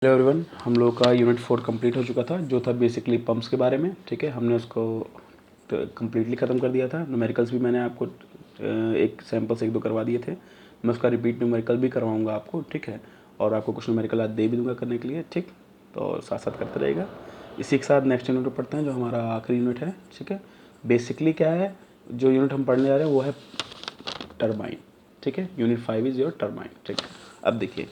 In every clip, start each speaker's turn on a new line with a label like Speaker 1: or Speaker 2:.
Speaker 1: Hello everyone, हम लोग का यूनिट 4 कंप्लीट हो चुका था, जो था बेसिकली पंप्स के बारे में। ठीक है, हमने उसको कम्प्लीटली ख़त्म कर दिया था। न्यूमेरिकल्स भी मैंने आपको एक सैम्पल्स एक दो करवा दिए थे। मैं उसका रिपीट न्यूमेरिकल भी करवाऊंगा आपको, ठीक है, और आपको कुछ न्यूमेरिकल आज दे भी दूंगा करने के लिए, ठीक। तो साथ साथ करते रहेगा। इसी के साथ नेक्स्ट यूनिट पढ़ते हैं, जो हमारा आखिरी यूनिट है। ठीक है, बेसिकली क्या है, जो यूनिट हम पढ़ने जा रहे हैं वो है टरबाइन। ठीक है, यूनिट 5 इज़ योर टरबाइन। ठीक, अब देखिए,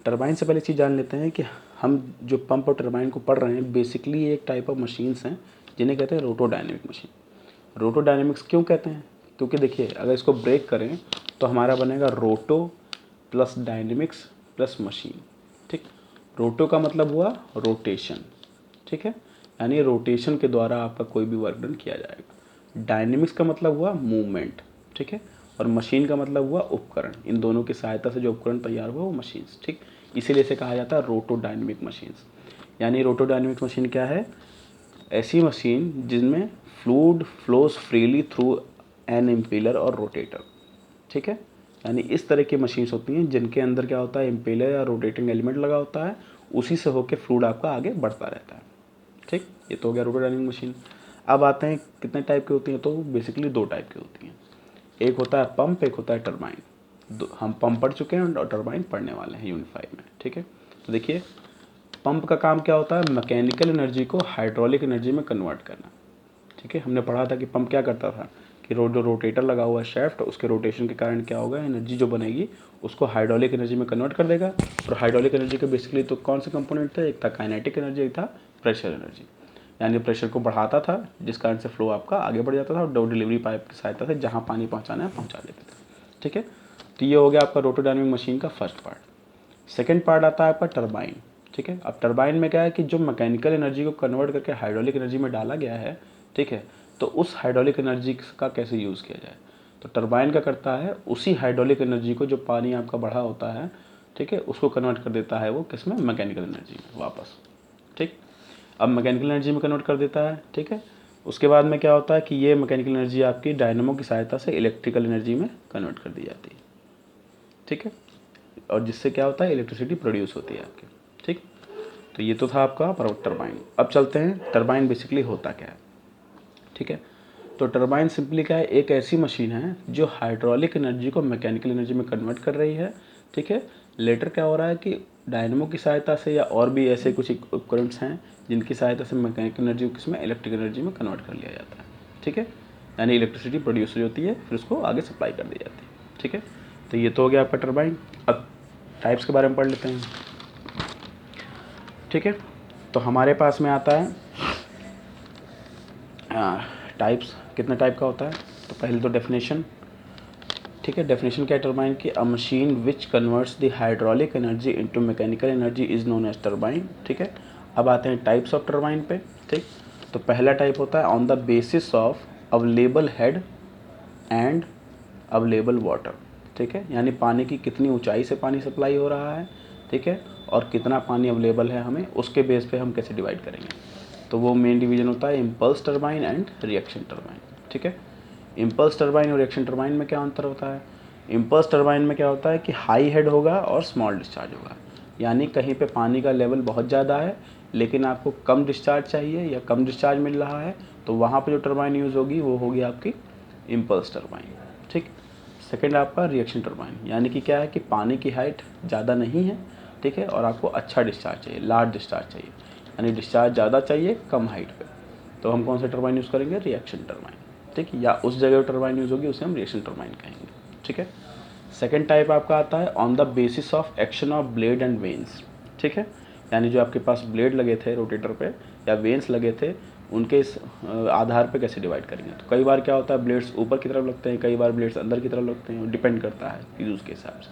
Speaker 1: टरबाइन से पहले चीज़ जान लेते हैं कि हम जो पंप और टरबाइन को पढ़ रहे हैं, बेसिकली एक टाइप ऑफ मशीन्स हैं जिन्हें कहते हैं रोटोडायनेमिक मशीन। रोटोडायनेमिक्स क्यों कहते हैं? क्योंकि देखिए, अगर इसको ब्रेक करें तो हमारा बनेगा रोटो प्लस डायनेमिक्स प्लस मशीन। ठीक, रोटो का मतलब हुआ रोटेशन, ठीक है, यानी रोटेशन के द्वारा आपका कोई भी वर्क डन किया जाएगा। डायनेमिक्स का मतलब हुआ मूवमेंट, ठीक है, और मशीन का मतलब हुआ उपकरण। इन दोनों की सहायता से जो उपकरण तैयार हुआ वो मशीन्स, ठीक। इसीलिए इसे कहा जाता है रोटोडायनेमिक मशीन्स। यानी रोटोडायनेमिक मशीन क्या है? ऐसी मशीन जिनमें fluid flows freely through an impeller और रोटेटर, ठीक है। यानी इस तरह की मशीन्स होती हैं जिनके अंदर क्या होता है, इम्पेलर या रोटेटिंग एलिमेंट लगा होता है, उसी से होकर फ्लूइड आपका आगे बढ़ता रहता है। ठीक, ये तो हो गया रोटोडायनेमिक मशीन। अब आते हैं कितने टाइप की होती हैं, तो बेसिकली दो टाइप की होती हैं। एक होता है पंप, एक होता है टरबाइन। हम पंप पढ़ चुके हैं और टरबाइन पढ़ने वाले हैं यूनिट 5 में, ठीक है। तो देखिए, पंप का काम क्या होता है? मैकेनिकल एनर्जी को हाइड्रोलिक एनर्जी में कन्वर्ट करना, ठीक है। हमने पढ़ा था कि पंप क्या करता था कि जो रोटेटर लगा हुआ है शाफ्ट, उसके रोटेशन के कारण क्या होगा, एनर्जी जो बनेगी उसको हाइड्रोलिक एनर्जी में कन्वर्ट कर देगा। और हाइड्रोलिक एनर्जी के बेसिकली तो कौन से कंपोनेंट थे? एक था काइनेटिक एनर्जी, एक था प्रेशर एनर्जी। यानी प्रेशर को बढ़ाता था जिस कारण से फ्लो आपका आगे बढ़ जाता था, और डिलीवरी पाइप की सहायता से जहाँ पानी पहुँचाना है पहुँचा देते थे, ठीक है। तो ये हो गया आपका रोटोडायनेमिक मशीन का फर्स्ट पार्ट। सेकेंड पार्ट आता है आपका टरबाइन, ठीक है। अब टरबाइन में क्या है कि जो मैकेनिकल एनर्जी को कन्वर्ट करके हाइड्रोलिक एनर्जी में डाला गया है, ठीक है, तो उस हाइड्रोलिक एनर्जी का कैसे यूज़ किया जाए। तो टरबाइन क्या करता है, उसी हाइड्रोलिक एनर्जी को जो पानी आपका बढ़ा होता है, ठीक है, उसको कन्वर्ट कर देता है वो किस में, मैकेनिकल एनर्जी में वापस, ठीक। अब मैकेनिकल एनर्जी में कन्वर्ट कर देता है, ठीक है। उसके बाद में क्या होता है कि ये मैकेनिकल एनर्जी आपकी डायनेमो की सहायता से इलेक्ट्रिकल एनर्जी में कन्वर्ट कर दी जाती है, ठीक है, और जिससे क्या होता है, इलेक्ट्रिसिटी प्रोड्यूस होती है आपकी, ठीक। तो ये तो था आपका टरबाइन। अब चलते हैं टरबाइन बेसिकली होता क्या है, ठीक है। तो टरबाइन सिंपली क्या है, एक ऐसी मशीन है जो हाइड्रोलिक एनर्जी को मैकेनिकल एनर्जी में कन्वर्ट कर रही है, ठीक है। लेटर क्या हो रहा है कि डायनेमो की सहायता से या और भी ऐसे कुछ उपकरणस हैं जिनकी सहायता से मैकेनिकल एनर्जी को किसमें, इलेक्ट्रिक एनर्जी में कन्वर्ट कर लिया जाता है, ठीक है। यानी इलेक्ट्रिसिटी प्रोड्यूस हो जाती है, फिर उसको आगे सप्लाई कर दी जाती है, ठीक है। तो ये तो हो गया आपका टरबाइन। अब टाइप्स के बारे में पढ़ लेते हैं, ठीक है। तो हमारे पास में आता है टाइप्स, कितने टाइप का होता है। तो पहले तो डेफिनेशन, ठीक है। डेफिनेशन क्या है टरबाइन की? A machine which converts the hydraulic energy into mechanical energy is known as turbine, ठीक है। अब आते हैं टाइप्स ऑफ टरबाइन पे, ठीक। तो पहला टाइप होता है on the basis of available head and available water, ठीक है। यानी पानी की कितनी ऊंचाई से पानी सप्लाई हो रहा है, ठीक है, और कितना पानी अवेलेबल है हमें, उसके बेस पे हम कैसे डिवाइड करेंगे। तो वो मेन डिवीजन होता है impulse turbine and reaction turbine, ठीक है। इम्पल्स टरबाइन और रिएक्शन टरबाइन में क्या अंतर होता है? इम्पल्स टरबाइन में क्या होता है कि हाई हेड होगा और स्मॉल डिस्चार्ज होगा। यानी कहीं पे पानी का लेवल बहुत ज़्यादा है लेकिन आपको कम डिस्चार्ज चाहिए या कम डिस्चार्ज मिल रहा है, तो वहाँ पर जो टरबाइन यूज़ होगी वो होगी आपकी इम्पल्स टरबाइन, ठीक। सेकेंड आपका रिएक्शन टरबाइन, यानी कि क्या है कि पानी की हाइट ज़्यादा नहीं है, ठीक है, और आपको अच्छा डिस्चार्ज चाहिए, लार्ज डिस्चार्ज चाहिए, यानी डिस्चार्ज ज़्यादा चाहिए कम हाइट पे, तो हम कौन सा टरबाइन यूज़ करेंगे? रिएक्शन टरबाइन, ठीक। या उस जगह टरबाइन यूज़ होगी उसे हम रिएक्शन टरबाइन कहेंगे, ठीक है। सेकेंड टाइप आपका आता है on the basis of action of blade and veins, ठीक है। यानी जो आपके पास ब्लेड लगे थे रोटेटर पे या वेन्स लगे थे, उनके इस आधार पे कैसे डिवाइड करेंगे। तो कई बार क्या होता है, ब्लेड्स ऊपर की तरफ लगते हैं, कई बार ब्लेड्स अंदर की तरफ लगते हैं, डिपेंड करता है यूज़ के हिसाब से,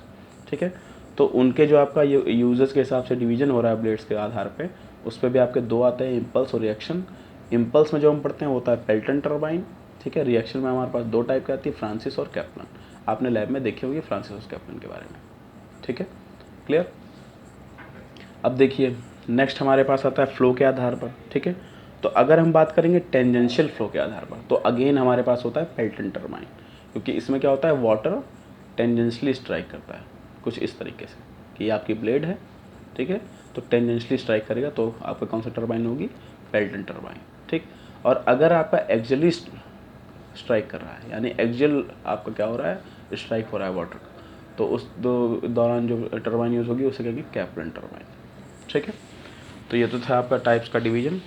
Speaker 1: ठीक है। तो उनके जो आपका यूज़र्स के हिसाब से डिवीजन हो रहा है ब्लेड्स के आधार पे, उस पर भी आपके दो आते हैं, इम्पल्स और रिएक्शन। इम्पल्स में जो हम पढ़ते हैं वो होता है पेल्टन टरबाइन, ठीक है। रिएक्शन में हमारे पास दो टाइप की आती है, फ्रांसिस और कैप्लन। आपने लैब में देखे होंगे फ्रांसिस और कैप्लन के बारे में, ठीक है, क्लियर। अब देखिए नेक्स्ट हमारे पास आता है फ्लो के आधार पर, ठीक है। तो अगर हम बात करेंगे टेंजेंशियल फ्लो के आधार पर, तो अगेन हमारे पास होता है पेल्टन टरबाइन, क्योंकि इसमें क्या होता है, वाटर टेंजेंशियली स्ट्राइक करता है कुछ इस तरीके से कि आपकी ब्लेड है, ठीक है, तो टेंजेंशियली स्ट्राइक करेगा तो आपका कौन सा टरबाइन होगी, पेल्टन टरबाइन, ठीक। और अगर आपका एक्सियली स्ट्राइक कर रहा है, यानी एक्सियल आपका क्या हो रहा है, स्ट्राइक हो रहा है वाटर का, तो उस दौरान जो टरबाइन यूज़ होगी उसे कहेंगे कैपलन टरबाइन, ठीक है। तो ये तो था आपका टाइप्स का डिवीजन,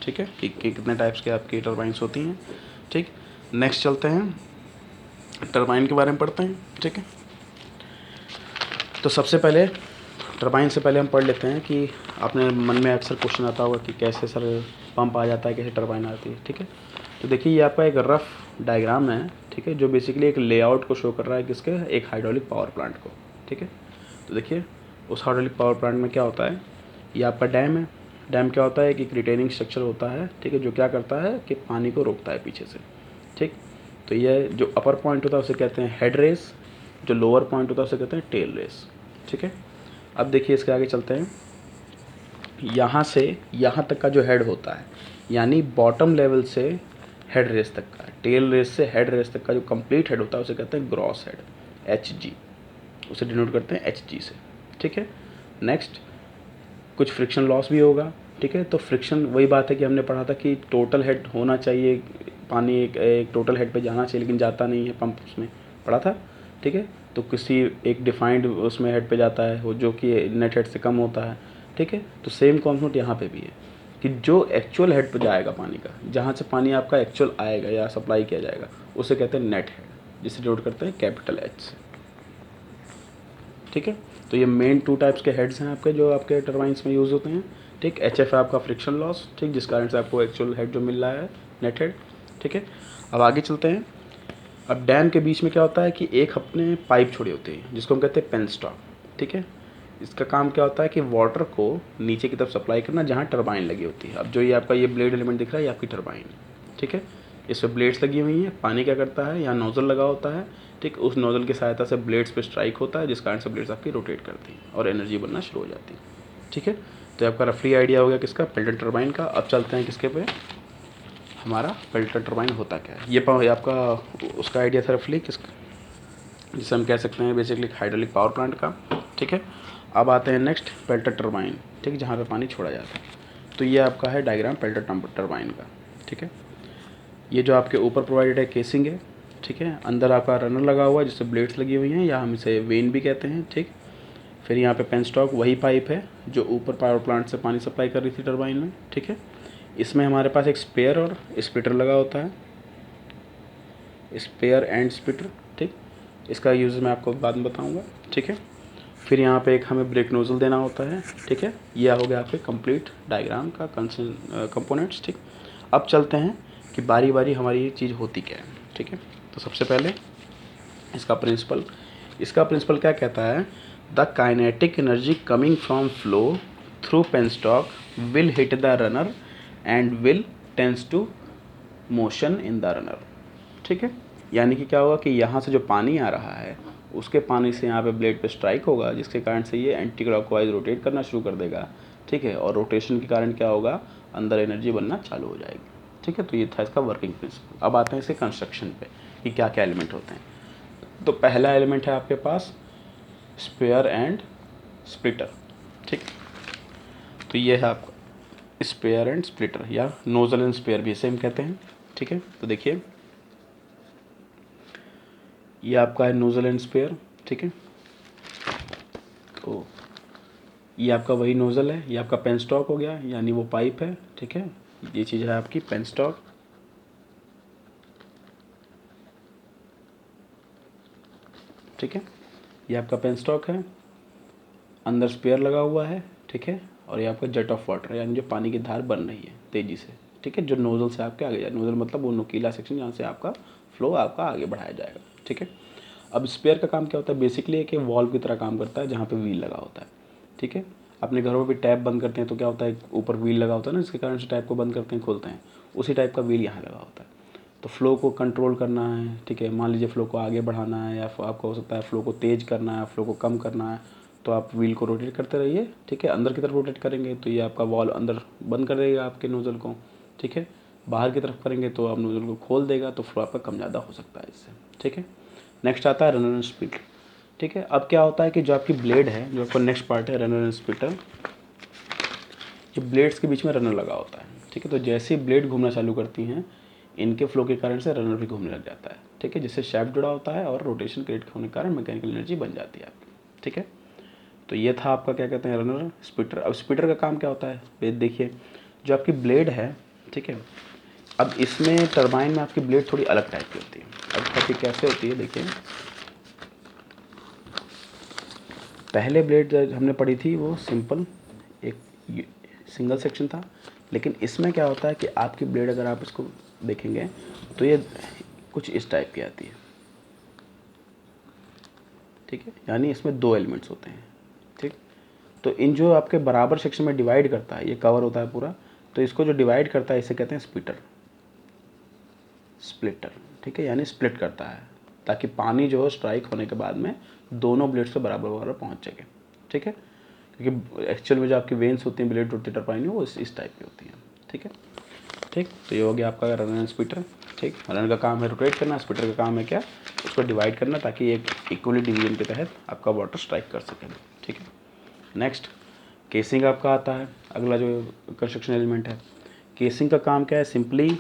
Speaker 1: ठीक है, कि कितने टाइप्स के आपकी टरबाइंस होती हैं, ठीक। नेक्स्ट चलते हैं टरबाइन के बारे में पढ़ते हैं, ठीक है। तो सबसे पहले टरबाइन से पहले हम पढ़ लेते हैं कि आपने मन में अक्सर क्वेश्चन आता होगा कि कैसे सर पंप आ जाता है, कैसे टरबाइन आती है, ठीक है। तो देखिए ये आपका एक रफ डायग्राम है, ठीक है, जो बेसिकली एक लेआउट को शो कर रहा है किसके, एक हाइड्रोलिक पावर प्लांट को, ठीक है। तो देखिए उस हाइड्रोलिक पावर प्लांट में क्या होता है, ये आपका डैम है। डैम क्या होता है कि एक रिटेनिंग स्ट्रक्चर होता है, ठीक है, जो क्या करता है कि पानी को रोकता है पीछे से, ठीक। तो ये जो अपर पॉइंट होता है उसे कहते हैं हेड रेस, जो लोअर पॉइंट होता है उसे कहते हैं टेल रेस, ठीक है। अब देखिए इसके आगे चलते हैं, यहाँ से यहाँ तक का जो हेड होता है, यानी बॉटम लेवल से हेड रेस तक का, टेल रेस से हेड रेस तक का जो कंप्लीट हेड होता है उसे कहते हैं ग्रॉस हेड, एच जी, उसे डिनोट करते हैं एच जी से, ठीक है। नेक्स्ट कुछ फ्रिक्शन लॉस भी होगा, ठीक है। तो फ्रिक्शन वही बात है कि हमने पढ़ा था कि टोटल हेड होना चाहिए, पानी एक टोटल हेड पे जाना चाहिए, लेकिन जाता नहीं है पंप, उसमें पढ़ा था, ठीक है। तो किसी एक डिफाइंड उसमें हेड पे जाता है वो, जो कि नेट हेड से कम होता है, ठीक है। तो सेम कॉन्सेप्ट यहाँ पे भी है कि जो एक्चुअल हेड पे जाएगा पानी का, जहाँ से पानी आपका एक्चुअल आएगा या सप्लाई किया जाएगा, उसे कहते हैं नेट हेड, जिसे डिनोट करते हैं कैपिटल एच से, ठीक है। तो ये मेन 2 टाइप्स के हेड्स हैं आपके जो आपके टरबाइंस में यूज़ होते हैं, ठीक। एच एफ है आपका फ्रिक्शन लॉस, ठीक, जिस कारण से आपको एक्चुअल हेड जो मिल रहा है नेट हेड, ठीक है। अब आगे चलते हैं। अब डैम के बीच में क्या होता है कि एक अपने पाइप छोड़ी होती है जिसको हम कहते हैं पेनस्टॉक, ठीक है। इसका काम क्या होता है कि वाटर को नीचे की तरफ सप्लाई करना जहाँ टरबाइन लगी होती है। अब जो ये आपका ये ब्लेड एलिमेंट दिख रहा है ये आपकी टरबाइन है, ठीक है। इस पर ब्लेड्स लगी हुई हैं, पानी क्या करता है, यहाँ नोज़ल लगा होता है, ठीक। उस नोज़ल की सहायता से ब्लेड्स पे स्ट्राइक होता है, जिस कारण से ब्लेड्स आपकी रोटेट करती हैं और एनर्जी बनना शुरू हो जाती है, ठीक है। तो आपका रफली आइडिया हो गया किसका, पेल्टन टरबाइन का। अब चलते हैं किसके पे, हमारा पेल्टन टरबाइन होता क्या है। ये आपका उसका आइडिया था रफली किसका, जिसे हम कह सकते हैं बेसिकली हाइड्रोलिक पावर प्लांट का, ठीक है। अब आते हैं नेक्स्ट पेल्टन टरबाइन, ठीक, जहाँ पे पानी छोड़ा जाता है। तो ये आपका है डायग्राम पेल्टन टरबाइन का, ठीक है। ये जो आपके ऊपर प्रोवाइडेड है केसिंग है, ठीक है। अंदर आपका रनर लगा हुआ है जिससे ब्लेड्स लगी हुई हैं, या हम इसे वेन भी कहते हैं, ठीक। फिर यहाँ पे पेनस्टॉक वही पाइप है जो ऊपर पावर प्लांट से पानी सप्लाई कर रही थी टरबाइन में, ठीक है। इसमें हमारे पास एक स्पेयर और स्प्लिटर लगा होता है, स्पेयर एंड स्प्लिटर, ठीक। इसका यूज़ मैं आपको बाद में बताऊँगा, ठीक है। फिर यहाँ पे एक हमें ब्रेक नोज़ल देना होता है, ठीक है। यह हो गया आपके कंप्लीट डायग्राम का कंपोनेंट्स, ठीक। अब चलते हैं कि बारी बारी हमारी ये चीज़ होती क्या है, ठीक है। तो सबसे पहले इसका प्रिंसिपल क्या कहता है, the kinetic energy coming from flow through penstock will hit the runner and will tends to motion in the runner, ठीक है। यानी कि क्या होगा कि यहाँ से जो पानी आ रहा है उसके पानी से यहाँ पे ब्लेड पे स्ट्राइक होगा, जिसके कारण से ये एंटी क्लॉकवाइज रोटेट करना शुरू कर देगा, ठीक है। और रोटेशन के कारण क्या होगा, अंदर एनर्जी बनना चालू हो जाएगी, ठीक है। तो ये था इसका वर्किंग प्रिंसिपल। अब आते हैं इसके कंस्ट्रक्शन पे कि क्या क्या एलिमेंट होते हैं। तो पहला एलिमेंट है आपके पास स्पेयर एंड स्प्लिटर, ठीक। तो ये है आपका स्पेयर एंड स्प्लिटर, या नोजल एंड स्पेयर भी सेम कहते हैं, ठीक है। तो देखिए ये आपका है नोजल एंड स्पेयर, ठीक है। तो ये आपका वही नोज़ल है, ये आपका पेनस्टॉक हो गया, यानी वो पाइप है, ठीक है। ये चीज़ है आपकी पेनस्टॉक, ठीक है। ये आपका पेनस्टॉक है, अंदर स्पेयर लगा हुआ है, ठीक है। और ये आपका जेट ऑफ वाटर, यानी जो पानी की धार बन रही है तेज़ी से, ठीक है, जो नोज़ल से आपके आगे जाए। नोज़ल मतलब वो नुकीला सेक्शन जहाँ से आपका फ्लो आपका आगे बढ़ाया जाएगा, ठीक है। अब स्पेयर का काम क्या होता है, बेसिकली एक वॉल्व की तरह काम करता है जहाँ पे व्हील लगा होता है, ठीक है। अपने घरों में भी टैप बंद करते हैं तो क्या होता है, ऊपर व्हील लगा होता है ना, जिसके कारण से टैप को बंद करते हैं खोलते हैं, उसी टाइप का व्हील यहाँ लगा होता है। तो फ्लो को कंट्रोल करना है, ठीक है। मान लीजिए फ्लो को आगे बढ़ाना है, या आपको हो सकता है फ्लो को तेज़ करना है, फ्लो को कम करना है, तो आप व्हील को रोटेट करते रहिए, ठीक है। अंदर की तरफ रोटेट करेंगे तो ये आपका वॉल्व अंदर बंद कर देगा आपके नोज़ल को, ठीक है। बाहर की तरफ करेंगे तो आप नोज़ल को खोल देगा, तो फ्लो आपका कम ज़्यादा हो सकता है इससे, ठीक है। नेक्स्ट आता है रनर एंड स्प्लिटर, ठीक है। अब क्या होता है कि जो आपकी ब्लेड है, जो आपका नेक्स्ट पार्ट है रनर एंड स्प्लिटर, ये ब्लेड्स के बीच में रनर लगा होता है, ठीक है। तो जैसे ही ब्लेड घूमना चालू करती हैं, इनके फ्लो के कारण से रनर भी घूमने लग जाता है, ठीक है, जिससे शाफ्ट जुड़ा होता है और रोटेशन क्रिएट होने के कारण मैकेनिकल एनर्जी बन जाती है आपकी, ठीक है। तो ये था आपका क्या कहते हैं रनर, स्पिटर। अब स्पिटर का काम क्या होता है, ये देखिए जो आपकी ब्लेड है, ठीक है। अब इसमें टरबाइन में आपकी ब्लेड थोड़ी अलग टाइप की होती है। अब आपकी कैसे होती है देखिए, पहले ब्लेड जो हमने पढ़ी थी वो सिंपल एक सिंगल सेक्शन था, लेकिन इसमें क्या होता है कि आपकी ब्लेड अगर आप इसको देखेंगे तो ये कुछ इस टाइप की आती है, ठीक है। यानी इसमें 2 एलिमेंट्स होते हैं, ठीक। तो इन जो आपके बराबर सेक्शन में डिवाइड करता है, ये कवर होता है पूरा, तो इसको जो डिवाइड करता है इसे कहते हैं स्प्लिटर, ठीक है। यानी स्प्लिट करता है ताकि पानी जो स्ट्राइक होने के बाद में दोनों ब्लेड्स पे बराबर बराबर पहुंच सके, ठीक है। क्योंकि एक्चुअल में जो आपकी वेन्स होती हैं ब्लेड होती है टरबाइन वो इस टाइप की होती हैं, ठीक है। ठीक, तो ये हो गया आपका रनर एंड स्प्लिटर, ठीक। रनर का काम है रोटेट करना, स्प्लिटर का काम है क्या, उसको डिवाइड करना ताकि एक इक्वली डिवीजन के तहत आपका वाटर स्ट्राइक कर सके, ठीक है। नेक्स्ट केसिंग आपका आता है, अगला जो कंस्ट्रक्शन एलिमेंट है। केसिंग का काम क्या है, simply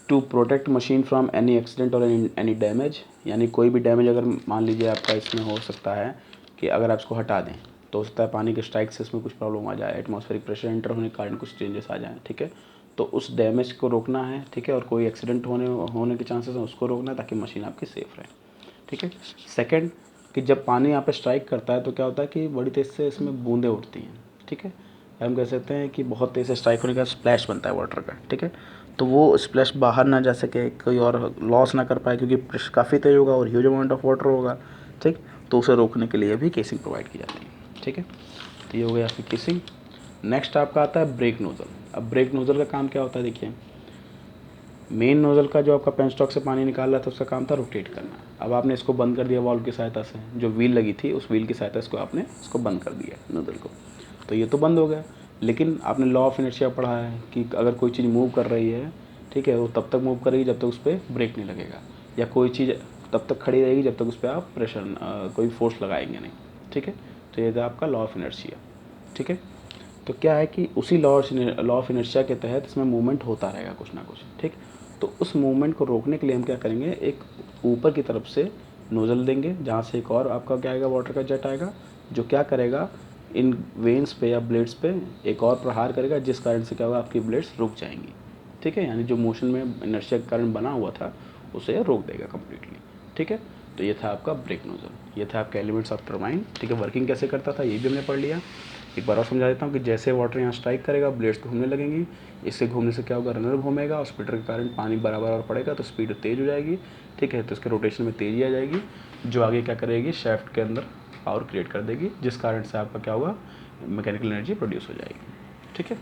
Speaker 1: to protect machine from any accident और एनी डैमेज। यानी कोई भी डैमेज अगर मान लीजिए आपका इसमें हो सकता है कि अगर आप इसको हटा दें तो हो सकता है पानी के स्ट्राइक से इसमें कुछ प्रॉब्लम आ जाए, एटमॉस्फेरिक प्रेशर एंटर होने के कारण कुछ चेंजेस आ जाएँ, ठीक है। तो उस डैमेज को रोकना है, ठीक है, और कोई एक्सीडेंट होने के चांसेस हैं उसको रोकना है ताकि मशीन आपकी सेफ रहे, ठीक है। सेकेंड कि जब पानी यहाँ पे स्ट्राइक करता है तो क्या होता है कि बड़ी तेज़ से इसमें बूंदें उठती हैं, ठीक है। हम कह सकते हैं कि बहुत तेज़ से स्ट्राइक होने का स्प्लैश बनता है वाटर का, ठीक है। तो वो स्प्लैश बाहर ना जा सके, कोई और लॉस ना कर पाए क्योंकि प्रेशर काफ़ी तेज होगा और ह्यूज अमाउंट ऑफ वाटर होगा, ठीक। तो उसे रोकने के लिए भी केसिंग प्रोवाइड की जाती है, ठीक है। तो ये हो गया आपकी केसिंग। नेक्स्ट आपका आता है ब्रेक नोज़ल। अब ब्रेक नोज़ल का काम क्या होता है देखिए, मेन नोज़ल का जो आपका पेनस्टॉक से पानी निकाल रहा था उसका काम था रोटेट करना। अब आपने इसको बंद कर दिया वाल्व की सहायता से, जो व्हील लगी थी उस व्हील की सहायता से आपने इसको बंद कर दिया नोज़ल को, तो ये तो बंद हो गया। लेकिन आपने लॉ ऑफ इनर्शिया पढ़ा है कि अगर कोई चीज़ मूव कर रही है, ठीक है, वो तब तक मूव करेगी जब तक उस पर ब्रेक नहीं लगेगा, या कोई चीज़ तब तक खड़ी रहेगी जब तक उस पर आप प्रेशर कोई फोर्स लगाएंगे नहीं, ठीक है। तो ये था आपका लॉ ऑफ इनर्शिया, ठीक है। तो क्या है कि उसी लॉ ऑफ इनर्शिया के तहत इसमें मूवमेंट होता रहेगा कुछ ना कुछ, ठीक। तो उस मूवमेंट को रोकने के लिए हम क्या करेंगे, एक ऊपर की तरफ से नोज़ल देंगे जहाँ से एक और आपका क्या आएगा, वाटर का जेट आएगा, जो क्या करेगा इन वेन्स पे या ब्लेड्स पे एक और प्रहार करेगा, जिस कारण से क्या होगा आपकी ब्लेड्स रुक जाएंगी, ठीक है। यानी जो मोशन में इनर्शिया के कारण बना हुआ था उसे रोक देगा कम्प्लीटली, ठीक है। तो ये था आपका ब्रेक नोज़ल, ये था आपका एलिमेंट्स ऑफ टरबाइन, ठीक है। वर्किंग कैसे करता था ये भी हमने पढ़ लिया। एक बार और समझा देता हूँ कि जैसे वाटर यहाँ स्ट्राइक करेगा ब्लेड्स घूमने लगेंगी, इससे घूमने से क्या होगा, रनर घूमेगा और स्प्लिटर के कारण पानी बराबर और पड़ेगा तो स्पीड तेज़ हो जाएगी, ठीक है। तो इसके रोटेशन में तेज़ी आ जाएगी जो आगे क्या करेगी, शाफ्ट के अंदर पावर क्रिएट कर देगी, जिस कारण से आपका क्या होगा, मैकेनिकल एनर्जी प्रोड्यूस हो जाएगी, ठीक है।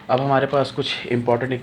Speaker 1: अब हमारे पास कुछ इंपॉर्टेंट